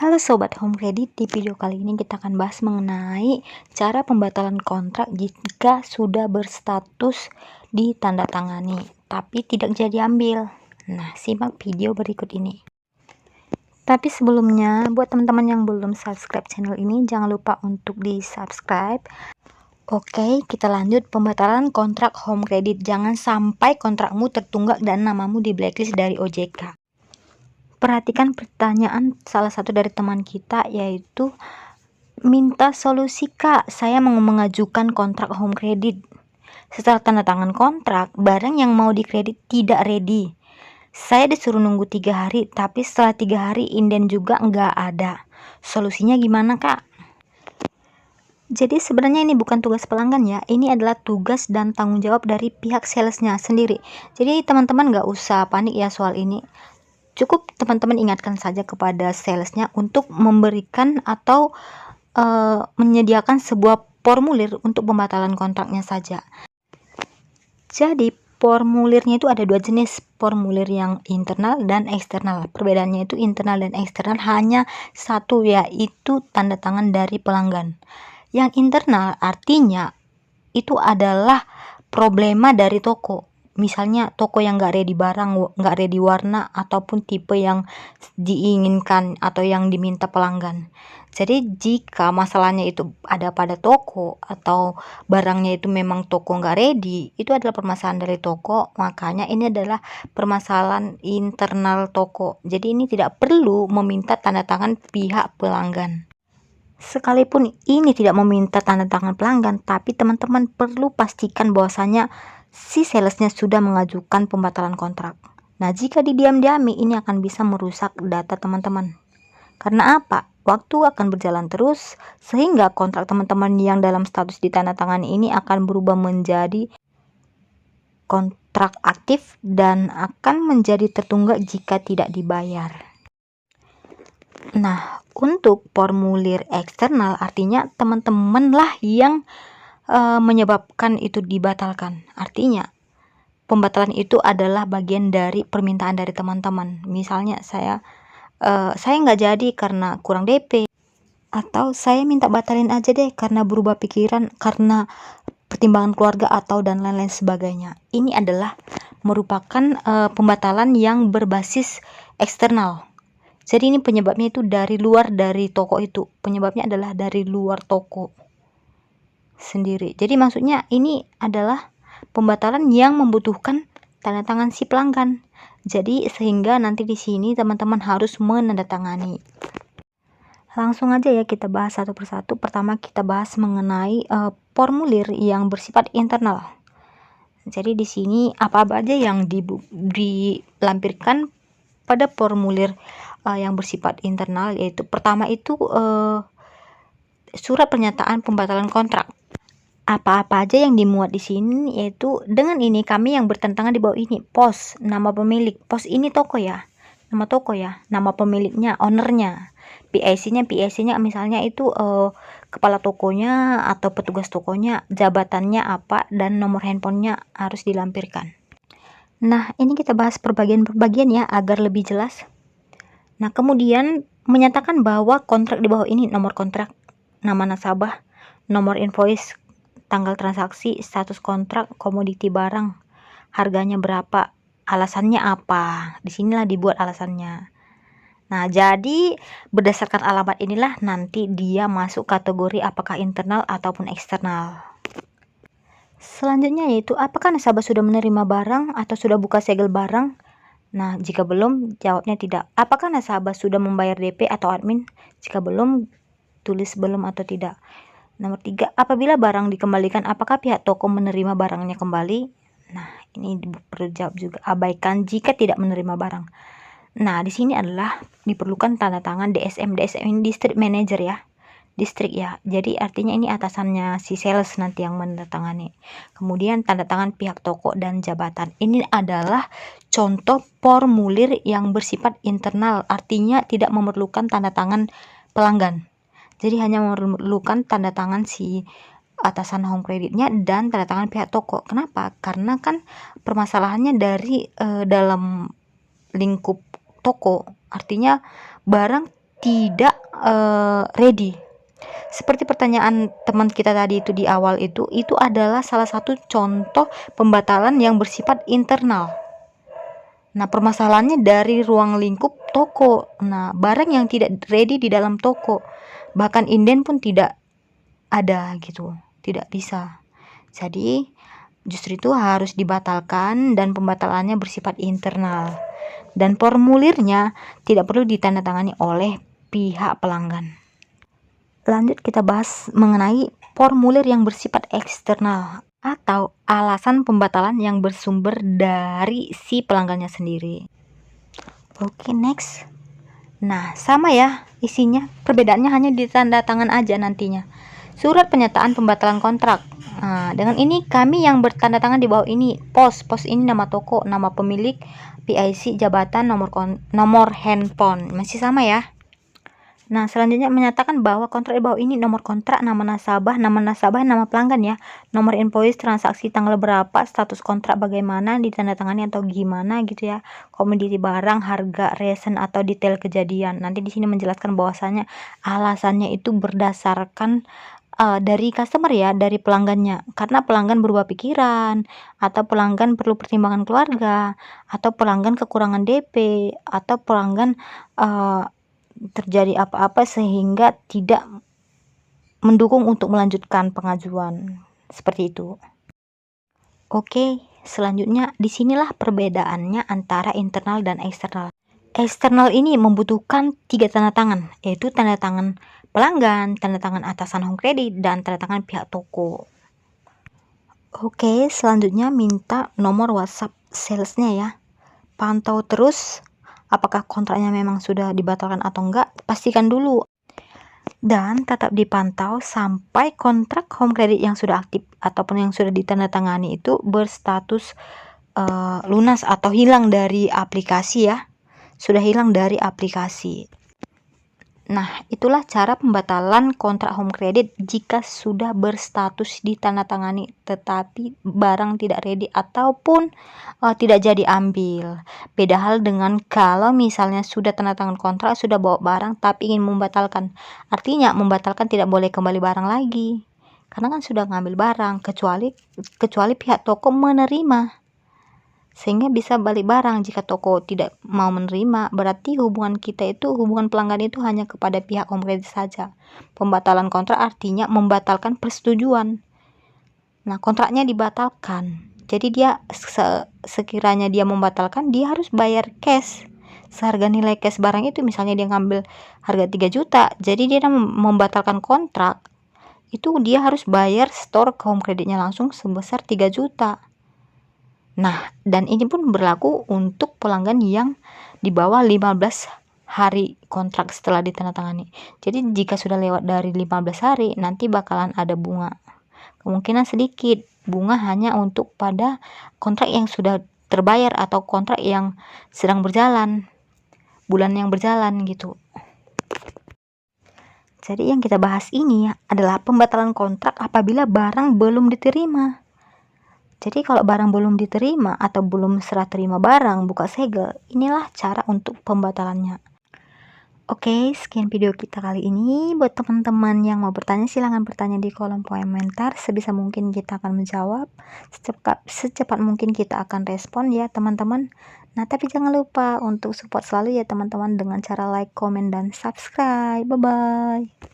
Halo Sobat Home Credit, di video kali ini kita akan bahas mengenai cara pembatalan kontrak jika sudah berstatus ditandatangani tapi tidak jadi ambil. Nah, simak video berikut ini. Tapi sebelumnya, buat teman-teman yang belum subscribe channel ini, jangan lupa untuk di subscribe. Oke, kita lanjut pembatalan kontrak Home Credit. Jangan sampai kontrakmu tertunggak dan namamu di blacklist dari OJK. Perhatikan pertanyaan salah satu dari teman kita, yaitu minta solusi Kak, saya mau mengajukan kontrak home credit. Setelah tanda tangan kontrak, barang yang mau dikredit tidak ready. Saya disuruh nunggu 3 hari, tapi setelah 3 hari inden juga nggak ada. Solusinya gimana Kak? Jadi sebenarnya ini bukan tugas pelanggan ya, ini adalah tugas dan tanggung jawab dari pihak salesnya sendiri. Jadi teman-teman nggak usah panik ya soal ini. Cukup teman-teman ingatkan saja kepada salesnya untuk memberikan atau menyediakan sebuah formulir untuk pembatalan kontraknya saja. Jadi formulirnya itu ada 2 jenis, formulir yang internal dan eksternal. Perbedaannya itu internal dan eksternal hanya satu, yaitu tanda tangan dari pelanggan. Yang internal artinya itu adalah problema dari toko. Misalnya toko yang nggak ready barang, nggak ready warna, ataupun tipe yang diinginkan atau yang diminta pelanggan. Jadi jika masalahnya itu ada pada toko atau barangnya itu memang toko nggak ready, itu adalah permasalahan dari toko. Makanya ini adalah permasalahan internal toko. Jadi ini tidak perlu meminta tanda tangan pihak pelanggan. Sekalipun ini tidak meminta tanda tangan pelanggan, tapi teman-teman perlu pastikan bahwasanya si salesnya sudah mengajukan pembatalan kontrak. Nah, jika didiam-diami ini akan bisa merusak data teman-teman. Karena apa? Waktu akan berjalan terus sehingga kontrak teman-teman yang dalam status ditandatangani ini akan berubah menjadi kontrak aktif dan akan menjadi tertunggak jika tidak dibayar. Nah, untuk formulir eksternal artinya teman-teman lah yang menyebabkan itu dibatalkan. Artinya pembatalan itu adalah bagian dari permintaan dari teman-teman. Misalnya saya nggak jadi karena kurang DP, atau saya minta batalin aja deh karena berubah pikiran, karena pertimbangan keluarga atau dan lain-lain sebagainya. Ini adalah merupakan pembatalan yang berbasis eksternal. Jadi ini penyebabnya itu dari luar dari toko itu. Penyebabnya adalah dari luar toko sendiri. Jadi maksudnya ini adalah pembatalan yang membutuhkan tanda tangan si pelanggan. Jadi sehingga nanti di sini teman-teman harus menandatangani. Langsung aja ya kita bahas satu persatu. Pertama kita bahas mengenai formulir yang bersifat internal. Jadi di sini apa-apa aja yang dilampirkan pada formulir yang bersifat internal, yaitu pertama itu surat pernyataan pembatalan kontrak. Apa-apa aja yang dimuat di sini, yaitu dengan ini kami yang bertentangan di bawah ini, pos, nama pemilik, pos ini toko ya, nama toko ya, nama pemiliknya, ownernya, PIC-nya misalnya itu kepala tokonya atau petugas tokonya, jabatannya apa, dan nomor handphonenya harus dilampirkan. Nah, ini kita bahas per bagian ya agar lebih jelas. Nah, kemudian menyatakan bahwa kontrak di bawah ini, nomor kontrak, nama nasabah, nomor invoice, tanggal transaksi, status kontrak, komoditi barang, harganya berapa, alasannya apa. Disinilah dibuat alasannya. Nah, jadi berdasarkan alamat inilah nanti dia masuk kategori apakah internal ataupun eksternal. Selanjutnya yaitu apakah nasabah sudah menerima barang atau sudah buka segel barang. Nah, jika belum, jawabnya tidak. Apakah nasabah sudah membayar DP atau admin? Jika belum, tulis belum atau tidak. Nomor 3, apabila barang dikembalikan, apakah pihak toko menerima barangnya kembali? Nah, ini perlu jawab juga. Abaikan jika tidak menerima barang. Nah, di sini adalah diperlukan tanda tangan DSM. DSM ini District Manager ya. Distrik ya, jadi artinya ini atasannya si sales nanti yang menandatangani. Kemudian tanda tangan pihak toko dan jabatan. Ini adalah contoh formulir yang bersifat internal, artinya tidak memerlukan tanda tangan pelanggan. Jadi hanya memerlukan tanda tangan si atasan home creditnya dan tanda tangan pihak toko. Kenapa? Karena kan permasalahannya dari dalam lingkup toko, artinya barang tidak ready. Seperti pertanyaan teman kita tadi itu di awal itu adalah salah satu contoh pembatalan yang bersifat internal. Nah, permasalahannya dari ruang lingkup toko. Nah, barang yang tidak ready di dalam toko, bahkan inden pun tidak ada gitu, tidak bisa. Jadi, justru itu harus dibatalkan dan pembatalannya bersifat internal. Dan formulirnya tidak perlu ditandatangani oleh pihak pelanggan. Lanjut kita bahas mengenai formulir yang bersifat eksternal atau alasan pembatalan yang bersumber dari si pelanggannya sendiri. Oke, next. Nah, sama ya isinya, perbedaannya hanya di tanda tangan aja nantinya. Surat pernyataan pembatalan kontrak. Nah, dengan ini kami yang bertanda tangan di bawah ini, pos ini nama toko, nama pemilik, PIC, jabatan, nomor handphone. Masih sama ya. Nah, selanjutnya menyatakan bahwa kontrak di bawah ini nomor kontrak, nama nasabah, nama pelanggan ya, nomor invoice, transaksi tanggal berapa, status kontrak bagaimana, ditandatangani atau gimana gitu ya, komoditi barang, harga, reason atau detail kejadian. Nanti di sini menjelaskan bahwasanya alasannya itu berdasarkan dari customer ya, dari pelanggannya, karena pelanggan berubah pikiran, atau pelanggan perlu pertimbangan keluarga, atau pelanggan kekurangan DP, atau pelanggan terjadi apa-apa sehingga tidak mendukung untuk melanjutkan pengajuan, seperti itu. Oke, selanjutnya disinilah perbedaannya antara internal dan eksternal. Eksternal ini membutuhkan 3 tanda tangan, yaitu tanda tangan pelanggan, tanda tangan atasan home credit, dan tanda tangan pihak toko. Oke, selanjutnya minta nomor WhatsApp salesnya ya. Pantau terus apakah kontraknya memang sudah dibatalkan atau enggak, pastikan dulu. Dan tetap dipantau sampai kontrak home credit yang sudah aktif ataupun yang sudah ditandatangani itu berstatus lunas atau hilang dari aplikasi ya. Sudah hilang dari aplikasi. Nah, itulah cara pembatalan kontrak home credit jika sudah berstatus ditandatangani tetapi barang tidak ready ataupun tidak jadi ambil. Beda hal dengan kalau misalnya sudah tanda tangan kontrak, sudah bawa barang tapi ingin membatalkan. Artinya membatalkan tidak boleh kembali barang lagi. Karena kan sudah ngambil barang, kecuali pihak toko menerima. Sehingga bisa balik barang. Jika toko tidak mau menerima, berarti hubungan pelanggan itu hanya kepada pihak home credit saja. Pembatalan kontrak artinya membatalkan persetujuan. Nah, kontraknya dibatalkan. Jadi dia sekiranya dia membatalkan, dia harus bayar cash. Seharga nilai cash barang itu, misalnya dia ngambil harga 3 juta, jadi dia membatalkan kontrak, itu dia harus bayar store ke home creditnya langsung sebesar 3 juta. Nah, dan ini pun berlaku untuk pelanggan yang di bawah 15 hari kontrak setelah ditandatangani. Jadi jika sudah lewat dari 15 hari, nanti bakalan ada bunga. Kemungkinan sedikit, bunga hanya untuk pada kontrak yang sudah terbayar atau kontrak yang sedang berjalan, bulan yang berjalan gitu. Jadi yang kita bahas ini adalah pembatalan kontrak apabila barang belum diterima. Jadi kalau barang belum diterima atau belum serah terima barang, buka segel, inilah cara untuk pembatalannya. Oke, sekian video kita kali ini. Buat teman-teman yang mau bertanya, silahkan bertanya di kolom komentar. Sebisa mungkin kita akan menjawab. Secepat mungkin kita akan respon ya teman-teman. Nah, tapi jangan lupa untuk support selalu ya teman-teman dengan cara like, komen, dan subscribe. Bye-bye.